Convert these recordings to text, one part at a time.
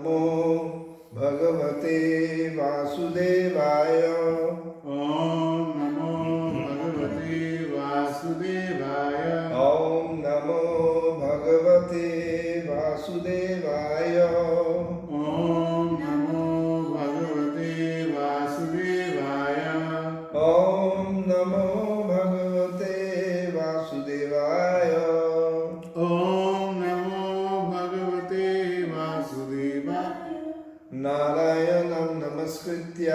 नमो भगवते वासुदेवाय। ॐ नमो भगवते वासुदेवाय। ॐ नमो भगवते वासुदेवाय। ॐ नमो भगवते वासुदेवाय। ॐ नमो भगवते वासुदेवाय। ॐ नमो भगवते वासुदेवाय। नारायणं नमस्कृत्य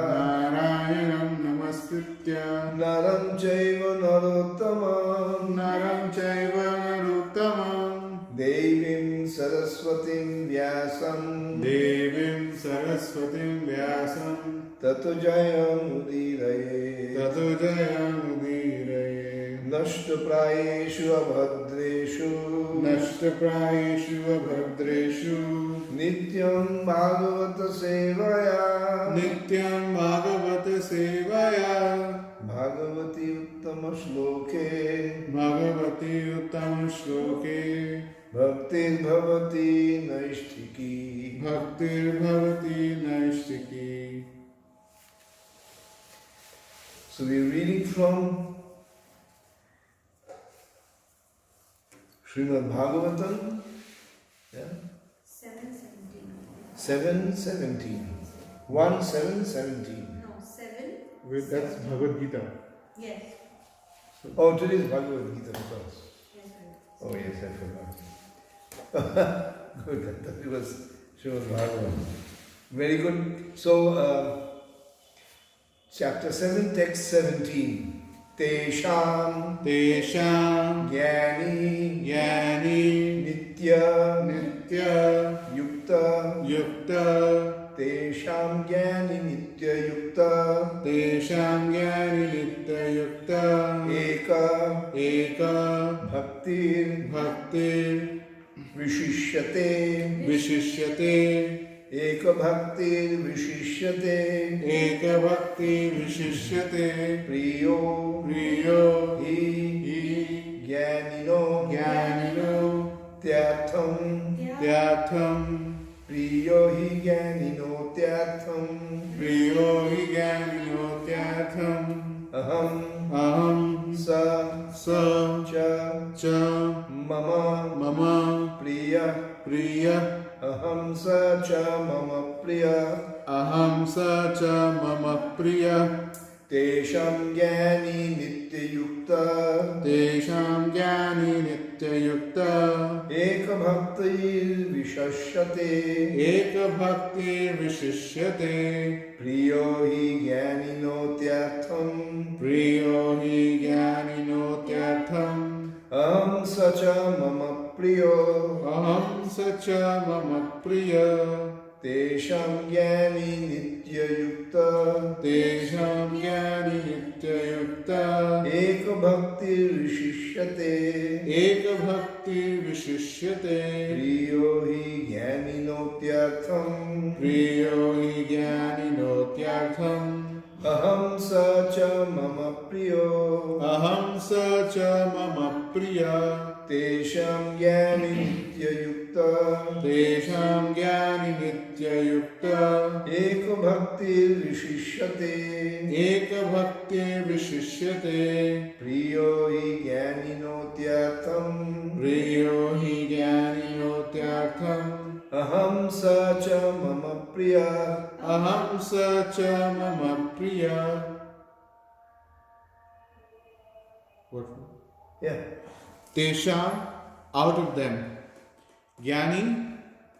नारायणं नमस्कृत्य नरं चैव नरोत्तमं नरं चैव नरोत्तमं देवीं सरस्वतीं व्यासं देवीं सरस्वतीं व्यासं ततो जयमुदीरये। ततो जयमुदीरये। नष्टप्रायेषु अभद्रेषु नष्टप्रायेषु अभद्रेषु नित्यं भागवत सेवया नित्यं भागवत सेवया भागवती उत्तम श्लोके भगवति उत्तम श्लोके भक्तिर्भवति नैष्ठिकी। भक्तिर्भवति नैष्ठिकी। So we're reading from Srimad Bhagavatam, yeah? 7:17. 1:7:17. No, 7. That's Bhagavad Gita. Yes. Oh, today's Bhagavad Gita, of course. Yes, right. Oh, yes, I forgot. Good, I thought it was Srimad Bhagavatam. Very good. So, chapter 7, text 17. Tesham तेषां Jnani ज्ञानी Nitya नित्य Yukta युक्त Tesham Jnani Nitya Yukta तेषां ज्ञानी नित्ययुक्त Eka एक Bhaktir भक्तिर् Vishishyate विशिष्यते Eka Bhaktir Vishishyate एक भक्ति विशिष्यते Priyo प्रियो Hi हि Jnanino ज्ञानिनो Tyatham त्यार्थं Priyo Hi Jnanino Tyatham प्रियो हि ज्ञानिनो त्यार्थम् Aham अहं Sa स Cha च Mama मम Priya प्रिय Aham Sa Cha Mama Priya अहं स च मम प्रिय Tesham Jnani Nityayukta तेषां ज्ञानी नित्ययुक्त Eka Bhaktir Vishashyate एक भक्ति विशिष्यते Priyo Hi Jnanino Tyatham प्रियो हि ज्ञानिनो त्यार्थम् Aham Sa Cha Mama Priyo अहं स च मम प्रिय Tesham Jnani Nityayukta तेषां ज्ञानी नित्ययुक्त Eka Bhaktir Vishishyate एक भक्ति विशिष्यते Priyo Hi Jnanino Tyatham प्रियो हि ज्ञानिनो त्यार्थम् Aham Sa Cha Mama Priyo अहं स च मम प्रिय Tesham Jnani Nityayukta तेषां ज्ञानी नित्ययुक्त Eka Bhaktir Vishishyate एक भक्ति विशिष्यते Priyo Hi Jnanino Tyatham प्रियो हि ज्ञानिनो त्यार्थम् Aham Sa Cha Mama Priya अहं स च मम प्रिय Yeah. तेषां out of them ज्ञानी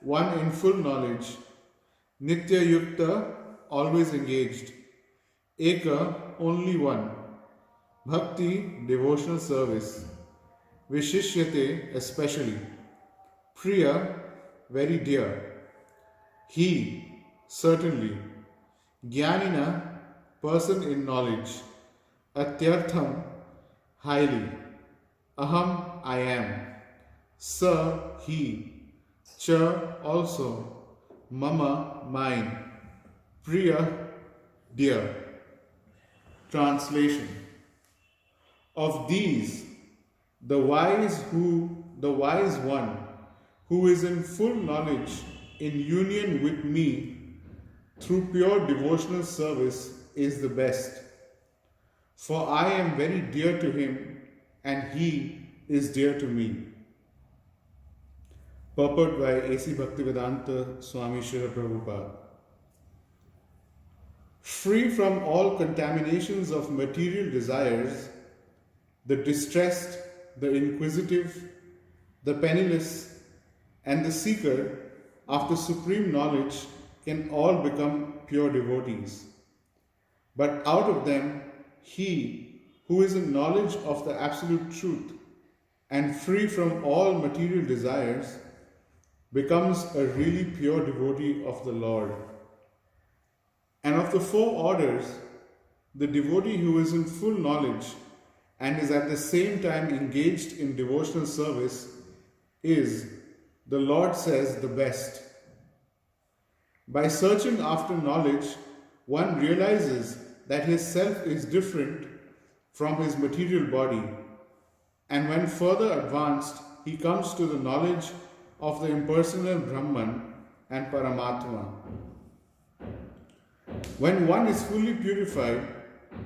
one in full knowledge nitya yukta always engaged eka only one bhakti devotional service vishishyate especially priya very dear he certainly jnanina person in knowledge atyartham highly aham I am sa he cha also mama mine priya dear. Translation. Of these the wise one who is in full knowledge in union with me through pure devotional service is the best. For I am very dear to him and he is dear to me. Purport by A.C. Bhaktivedanta Swami Srila Prabhupada. Free from all contaminations of material desires, the distressed, the inquisitive, the penniless, and the seeker after supreme knowledge can all become pure devotees. But out of them, he who is in knowledge of the absolute truth and free from all material desires becomes a really pure devotee of the Lord. And of the four orders, the devotee who is in full knowledge and is at the same time engaged in devotional service is, the Lord says, the best. By searching after knowledge, one realizes that his self is different from his material body, and when further advanced, he comes to the knowledge of the impersonal Brahman and Paramatma. When one is fully purified,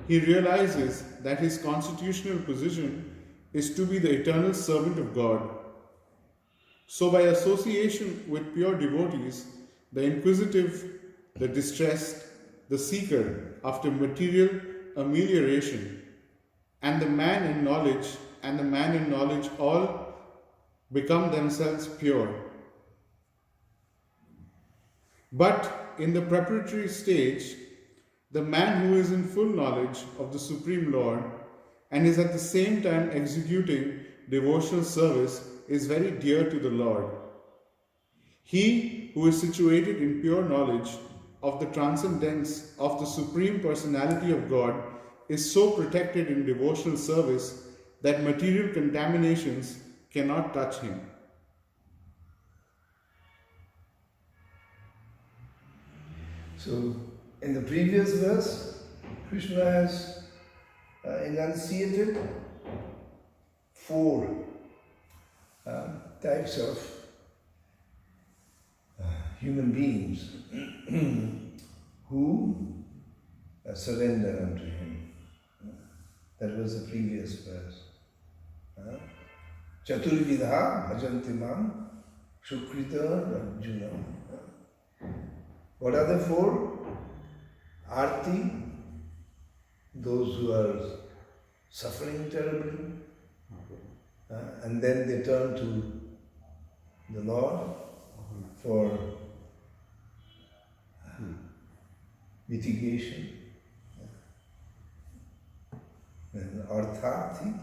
he realizes that his constitutional position is to be the eternal servant of God. So by association with pure devotees, the inquisitive, the distressed, the seeker after material amelioration, and the man in knowledge all become themselves pure. But in the preparatory stage, the man who is in full knowledge of the Supreme Lord and is at the same time executing devotional service is very dear to the Lord. He who is situated in pure knowledge of the transcendence of the Supreme Personality of God is so protected in devotional service that material contaminations cannot touch him. So, in the previous verse, Krishna has enunciated four types of human beings who surrender unto him. That was the previous verse. Chaturvidha bhajanti mam shukrita arjuna. What are the four? Arti, those who are suffering terribly, and then they turn to the Lord for mitigation. And arthati,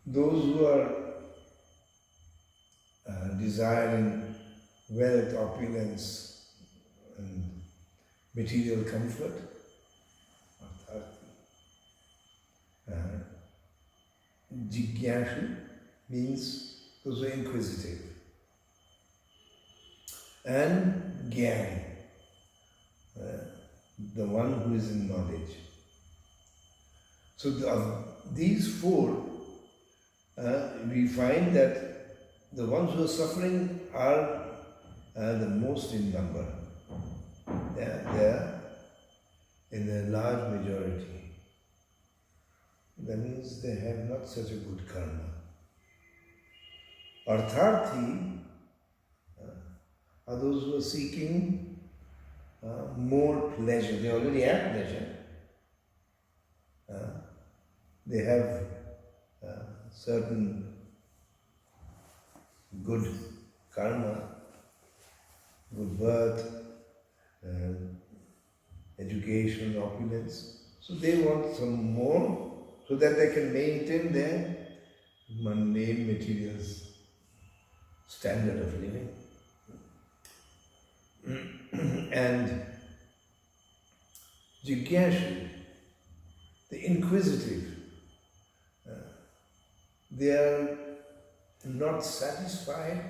those who are desiring wealth, opulence, and material comfort. Jigyashu means those who are inquisitive. And Gyani, the one who is in knowledge. So these four, we find that the ones who are suffering are the most in number. They are in a large majority. That means they have not such a good karma. Artharthi are those who are seeking more pleasure. They already have pleasure. They have certain good karma, good birth, education, opulence. So they want some more so that they can maintain their mundane materials standard of living. And Jigyashu, the inquisitive, they are not satisfied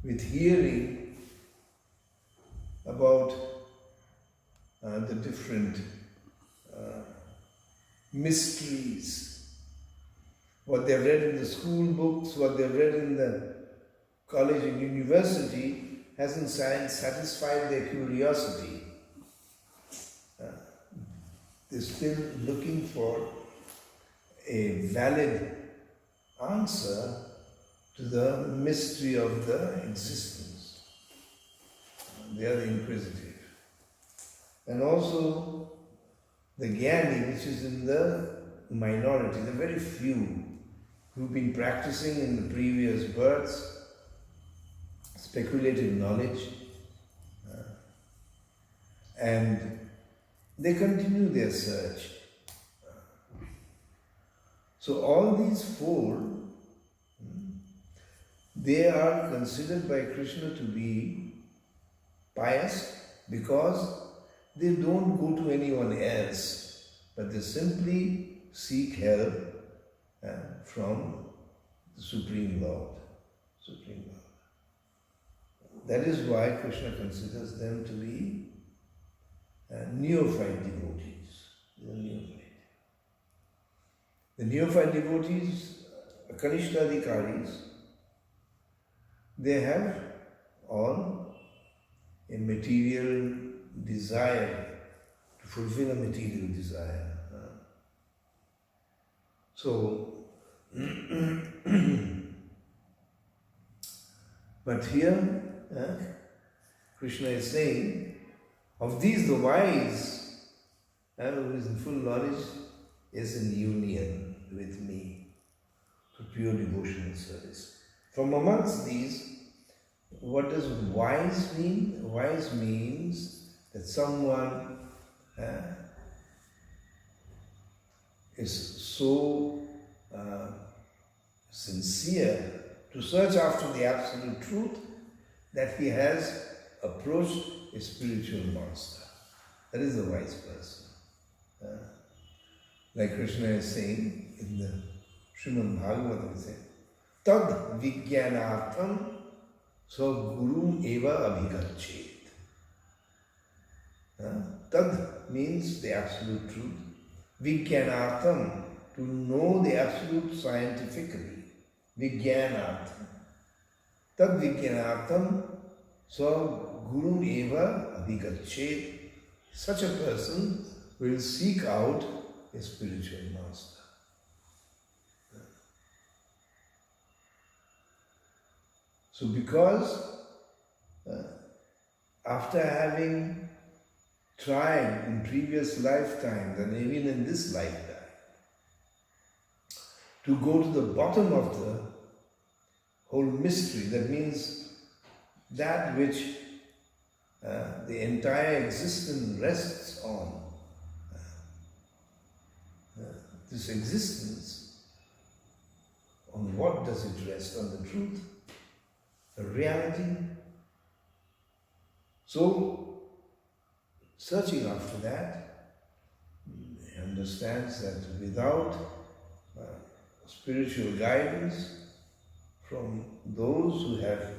with hearing about the different mysteries, what they've read in the school books, what they've read in the college and university hasn't satisfied their curiosity. They're still looking for a valid answer to the mystery of the existence. They are the inquisitive. And also the Jnani, which is in the minority, the very few who've been practicing in the previous births, speculative knowledge, and they continue their search. So all these four, they are considered by Krishna to be pious because they don't go to anyone else, but they simply seek help from the Supreme Lord. Supreme Lord. That is why Krishna considers them to be neophyte devotees. They are neophyte. The neophyte devotees, Kanishtadikaris, they have all a material desire, to fulfill a material desire. So, but here, Krishna is saying, of these the wise, who is in full knowledge, is in union with me for pure devotional service. From amongst these, what does wise mean? Wise means that someone is so sincere to search after the absolute truth that he has approached a spiritual master. That is a wise person. Like Krishna is saying in the Srimad Bhagavad, he says, Tad Vijnanartham Gurum eva abhigachet. Tad means the absolute truth. Vijnanartham, to know the absolute scientifically. Vijnanartham. Tad Vijnanartham Gurum eva abhigachet. Such a person will seek out a spiritual master. So because after having tried in previous lifetimes and even in this lifetime to go to the bottom of the whole mystery, that means that which the entire existence rests on, this existence, on what does it rest? On the truth? The reality? So, searching after that, he understands that without spiritual guidance from those who have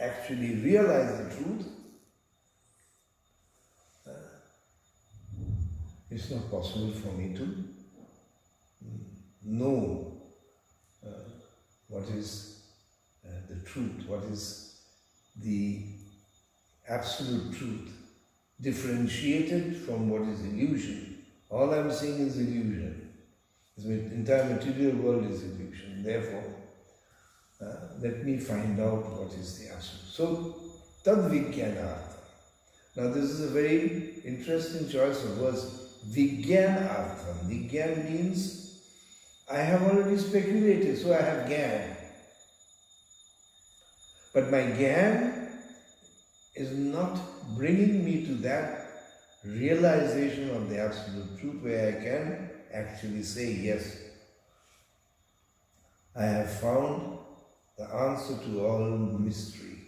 actually realized the truth, it's not possible for me to know what is the truth, what is the absolute truth, differentiated from what is illusion. All I'm seeing is illusion. The entire material world is illusion. Therefore, let me find out what is the absolute. So, tad vijnanartha. Now this is a very interesting choice of words. Vijnanartham. Vijnan means I have already speculated, so I have gyan. But my gyan is not bringing me to that realization of the absolute truth where I can actually say, yes, I have found the answer to all mystery.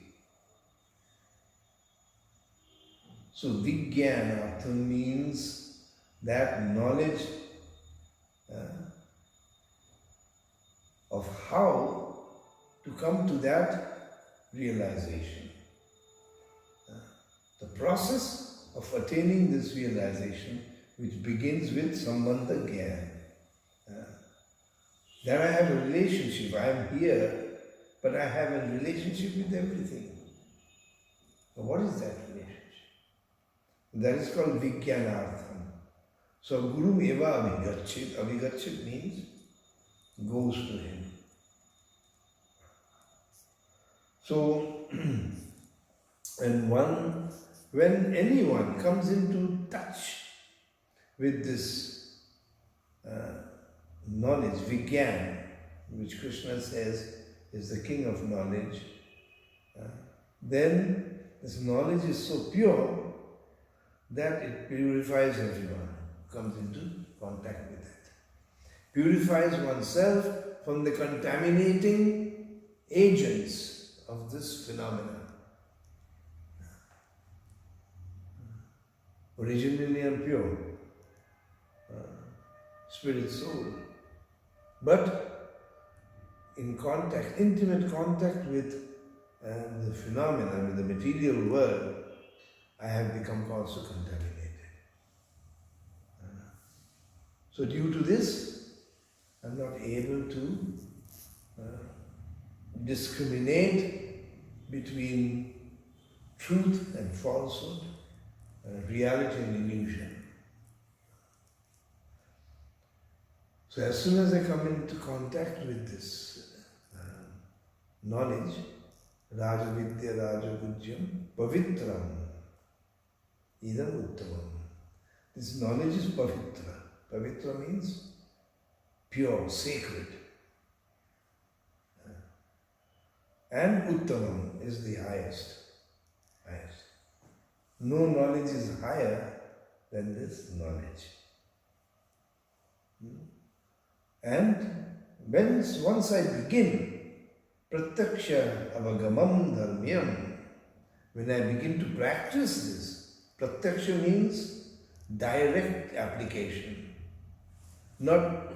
So Vijnanartha means that knowledge of how to come to that realization. The process of attaining this realization, which begins with Sambandha Gyan. That I have a relationship, I am here, but I have a relationship with everything. Now, what is that relationship? That is called Vijnanartham. So Guru eva abhigachit. Abhigachit means goes to him. So when anyone comes into touch with this knowledge, Vijnan, which Krishna says is the king of knowledge, then this knowledge is so pure that it purifies everyone who comes into contact with it. Purifies oneself from the contaminating agents of this phenomenon. Originally and pure, spirit, soul. But in contact, intimate contact with the phenomenon, with the material world, I have become also contaminated. So due to this, I am not able to discriminate between truth and falsehood, reality and illusion. So as soon as I come into contact with this knowledge, Rajavidya Rajagujyam Pavitram Idam Uttamam. This knowledge is Pavitra. Pavitra means pure, sacred. And Uttamam is the highest. No knowledge is higher than this knowledge. And once I begin Pratyaksha Avagamam Dharmyam, when I begin to practice this, Pratyaksha means direct application, not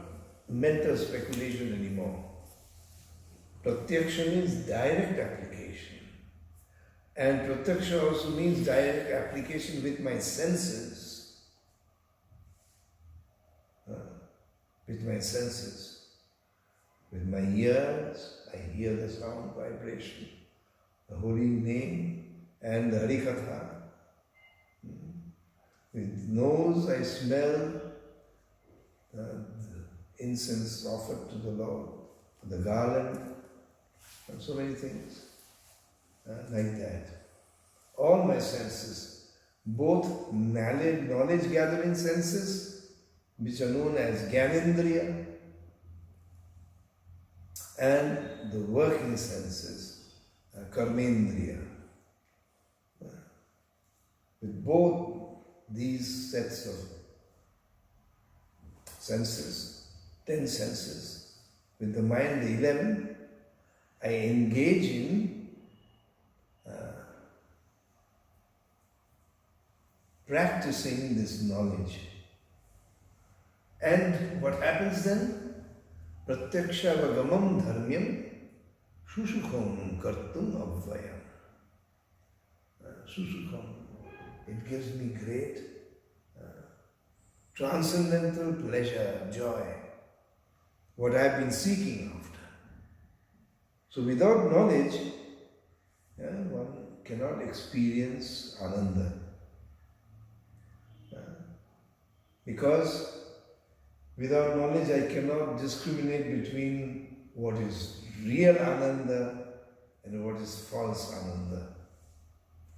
mental speculation anymore. Pratyaksha means direct application. And Pratyaksha also means direct application with my senses. With my senses. With my ears, I hear the sound, vibration, the holy name and the Harikatha. With nose, I smell the incense offered to the Lord, the garland, and so many things. Like that. All my senses, both knowledge gathering senses, which are known as Gyanendriya, and the working senses, Karmendriya. With both these sets of senses, 10 senses, with the mind, the 11, I engage in practicing this knowledge. And what happens then? Pratyaksha vagamam dharmyam susukham kartum avvayam. Susukham. It gives me great transcendental pleasure, joy, what I have been seeking after. So without knowledge, one cannot experience Ananda. Because without knowledge I cannot discriminate between what is real Ananda and what is false Ananda.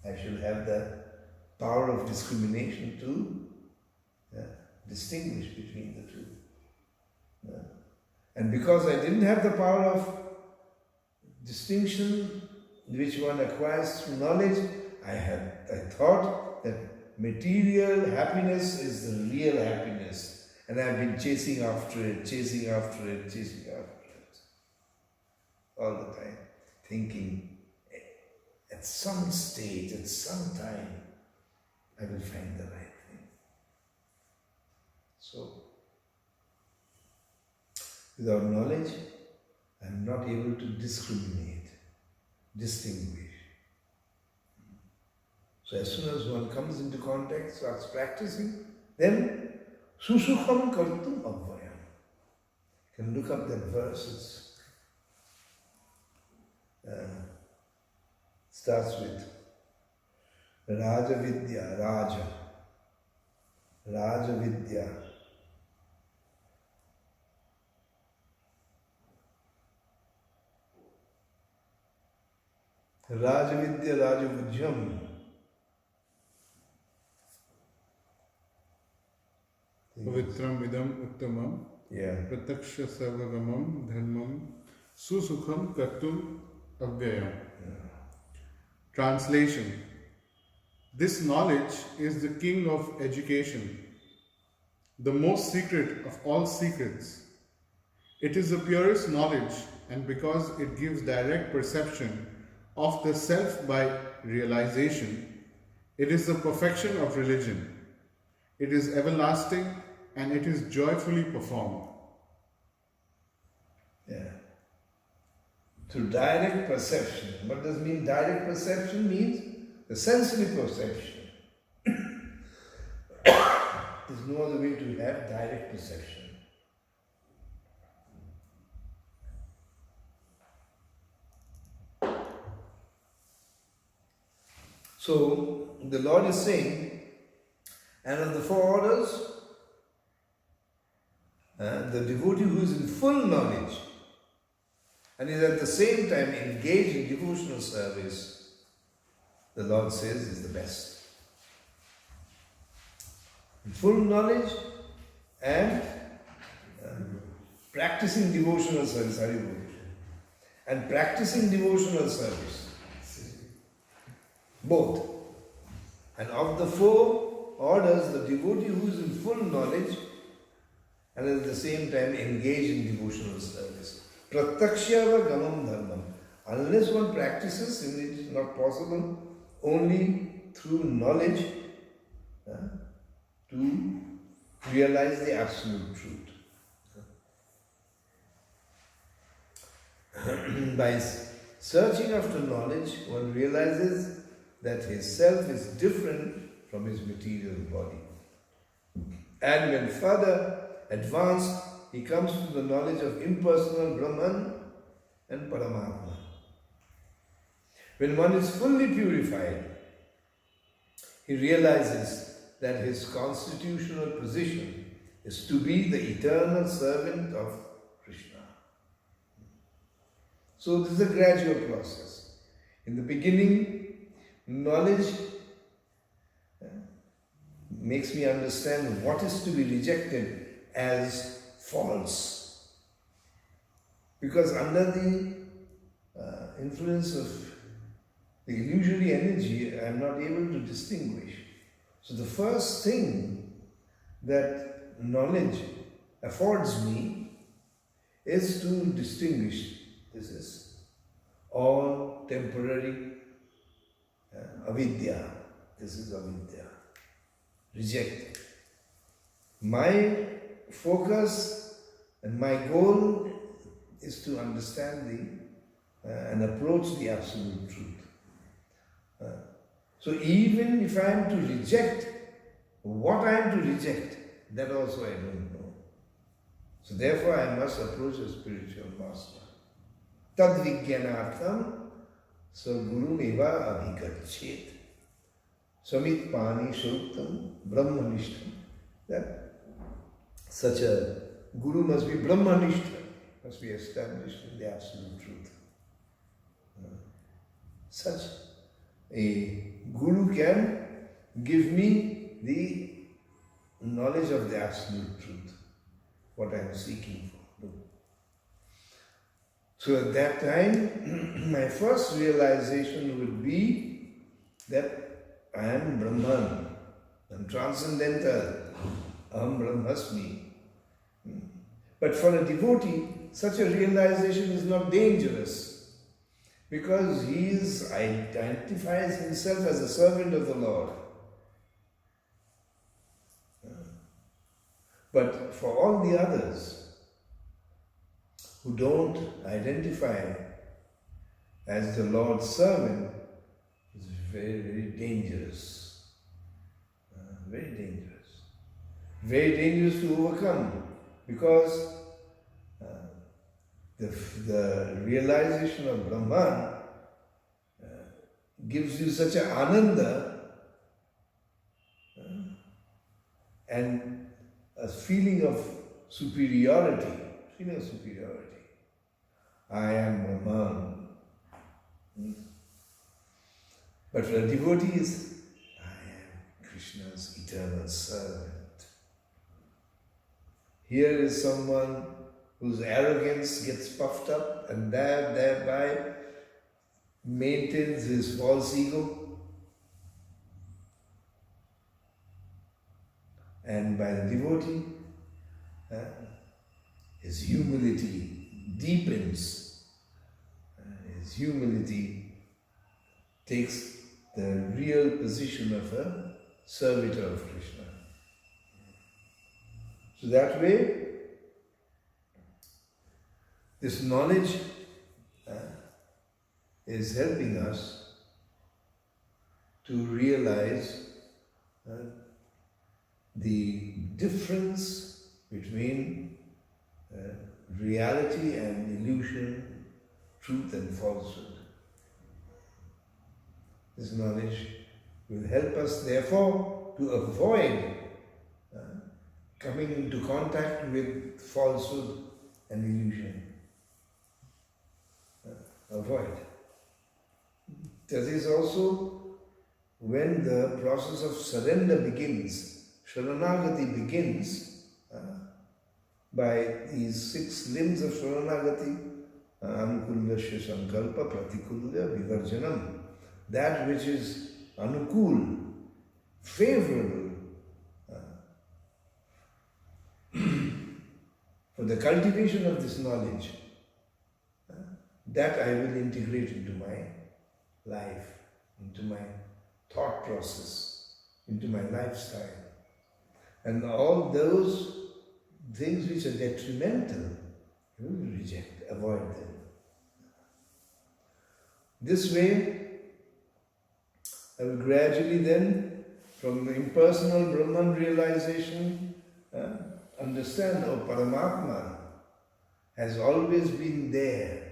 I should have the power of discrimination to distinguish between the two. And because I didn't have the power of distinction which one acquires through knowledge, I thought that material happiness is the real happiness, and I've been chasing after it all the time, thinking at some stage, at some time, I will find the right thing. So, without knowledge, I am not able to discriminate, distinguish. So as soon as one comes into contact, starts practicing, then susukham kartum avvayam. You can look up that verse. starts with Raja Vidya, Raja Vidya. Raja Vidya, Raja Vujjam. Pavitram idam uttamam Yeah. prataksha sarvagamam dharmam susukham kartum avyayam. Translation: This knowledge is the king of education, the most secret of all secrets. It is the purest knowledge, and because it gives direct perception of the self by realization, it is the perfection of religion. It is everlasting and it is joyfully performed. Yeah. Through direct perception. What does mean direct perception? Means the sensory perception. There's no other way to have direct perception. So the Lord is saying, and of the four orders, the devotee who is in full knowledge and is at the same time engaged in devotional service, the Lord says is the best. In full knowledge and practicing devotional service, and practicing devotional service, both. And of the four orders, the devotee who is in full knowledge and at the same time engaged in devotional service. Pratakshava gamam dharmam. Unless one practices, and it is not possible, only through knowledge to realize the absolute truth. By searching after knowledge, one realizes that his self is different from his material body. And when further advanced, he comes to the knowledge of impersonal Brahman and Paramatma. When one is fully purified, he realizes that his constitutional position is to be the eternal servant of Krishna. So this is a gradual process. In the beginning, knowledge makes me understand what is to be rejected as false. Because under the influence of the illusory energy, I am not able to distinguish. So the first thing that knowledge affords me is to distinguish this is all temporary avidya. This is avidya. Reject. My focus and my goal is to understand and approach the absolute truth. So even if I am to reject what I am to reject, that also I don't know. So therefore I must approach a spiritual master. Tad vijnanartham Guru eva abhigachet. Samit pani shoktam brahmanishtam. That such a guru must be brahmanishtam, must be established in the absolute truth. Such a guru can give me the knowledge of the absolute truth, what I am seeking for. So at that time, my first realization would be that I am Brahman, I am transcendental, Aham Brahmasmi. But for a devotee, such a realization is not dangerous, because he identifies himself as a servant of the Lord. But for all the others who don't identify as the Lord's servant, it's very, very dangerous. Very dangerous. Very dangerous to overcome, because the realization of Brahman gives you such an ananda and a feeling of superiority. I am Brahman. But for a devotee is, I am Krishna's eternal servant. Here is someone whose arrogance gets puffed up and thereby maintains his false ego. And by the devotee, his humility deepens. His humility takes the real position of a servitor of Krishna. So that way, this knowledge is helping us to realize the difference between reality and illusion, truth and falsehood. This knowledge will help us, therefore, to avoid coming into contact with falsehood and illusion. Avoid. That is also when the process of surrender begins, Sharanagati begins by these 6 limbs of Sharanagati, Anukulasya Sankalpa Pratikulya Vivarjanam. That which is Anukul, favorable for the cultivation of this knowledge, that I will integrate into my life, into my thought process, into my lifestyle. And all those things which are detrimental, you will reject, avoid them. This way, I will gradually then, from the impersonal Brahman realization, understand, oh, Paramatma has always been there.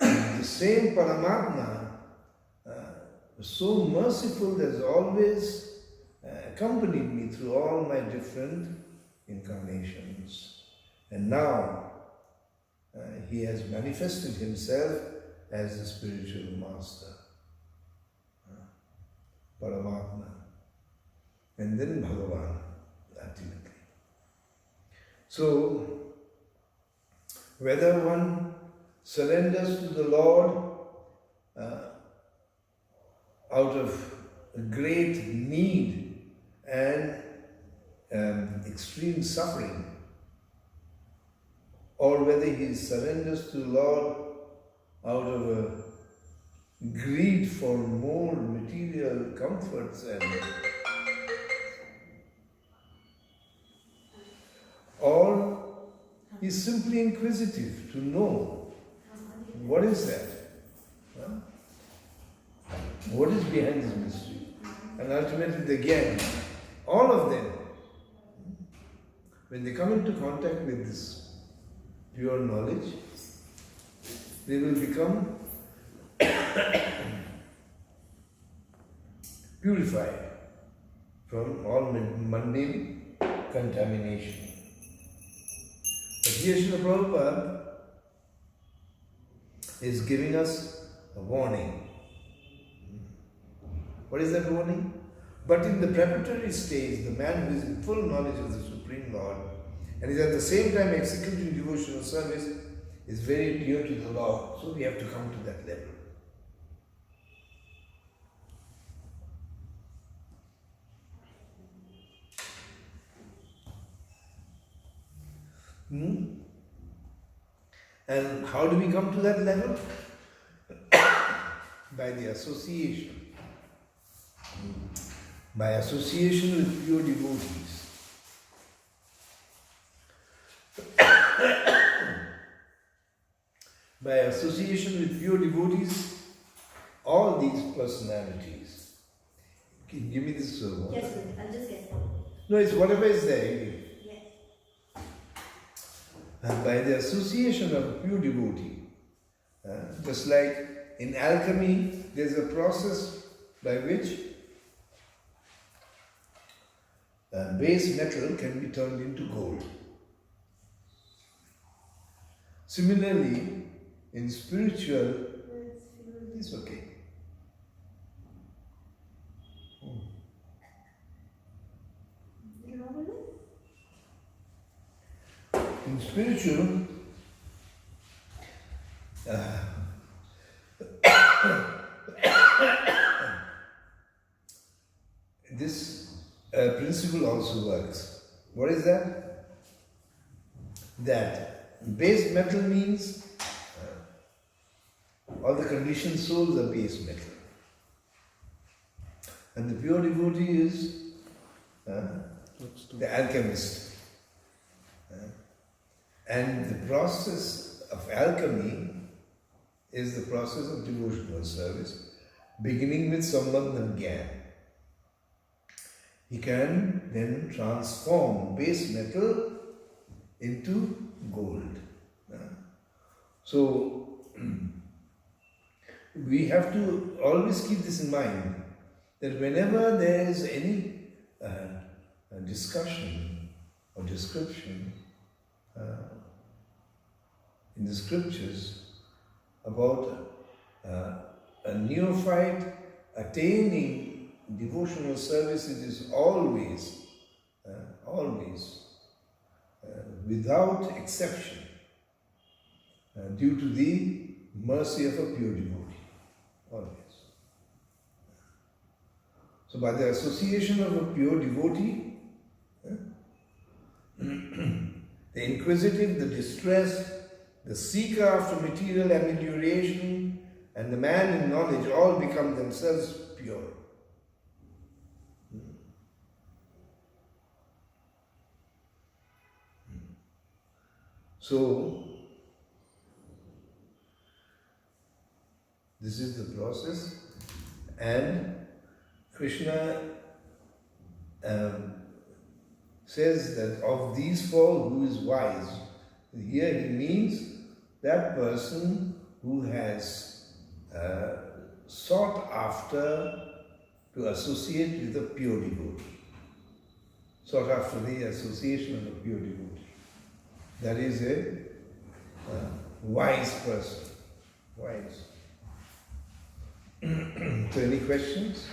The same Paramatma was so merciful that has always accompanied me through all my different incarnations. And now he has manifested himself as the spiritual master, Paramatma, and then Bhagavan, ultimately. So, whether one surrenders to the Lord out of great need and extreme suffering, or whether he surrenders to the Lord out of a greed for more material comforts or is simply inquisitive to know what is that? What is behind this mystery? And ultimately, again, all of them, when they come into contact with this pure knowledge, they will become purified from all mundane contamination. But here Srila Prabhupada is giving us a warning. What is that warning? But in the preparatory stage, the man who is in full knowledge of the Supreme Lord and is at the same time executing devotional service is very dear to the Lord. So we have to come to that level. And how do we come to that level? By the association. By association with pure devotees. By association with pure devotees, all these personalities. Can you give me this water? Yes, I'll just get one. No, it's whatever is there. Yes. by the association of a pure devotee. Just like in alchemy, there's a process by which base metal can be turned into gold. Similarly, in spiritual, it's okay. In spiritual, this principle also works. What is that? That base metal means all the conditioned souls are base metal. And the pure devotee is the alchemist. And the process of alchemy is the process of devotional service, beginning with Sambandha Gyan. He can then transform base metal into gold. So, we have to always keep this in mind, that whenever there is any discussion or description in the scriptures about a neophyte attaining devotional service, it is always without exception due to the mercy of a pure devotee. Always. So by the association of a pure devotee, the inquisitive, the distressed, the seeker after material amelioration, and the man in knowledge all become themselves pure. So, this is the process, and Krishna says that of these four, who is wise? Here he means that person who has sought after to associate with a pure devotee. Sought after the association of a pure devotee. That is a wise person. Wise. So any questions?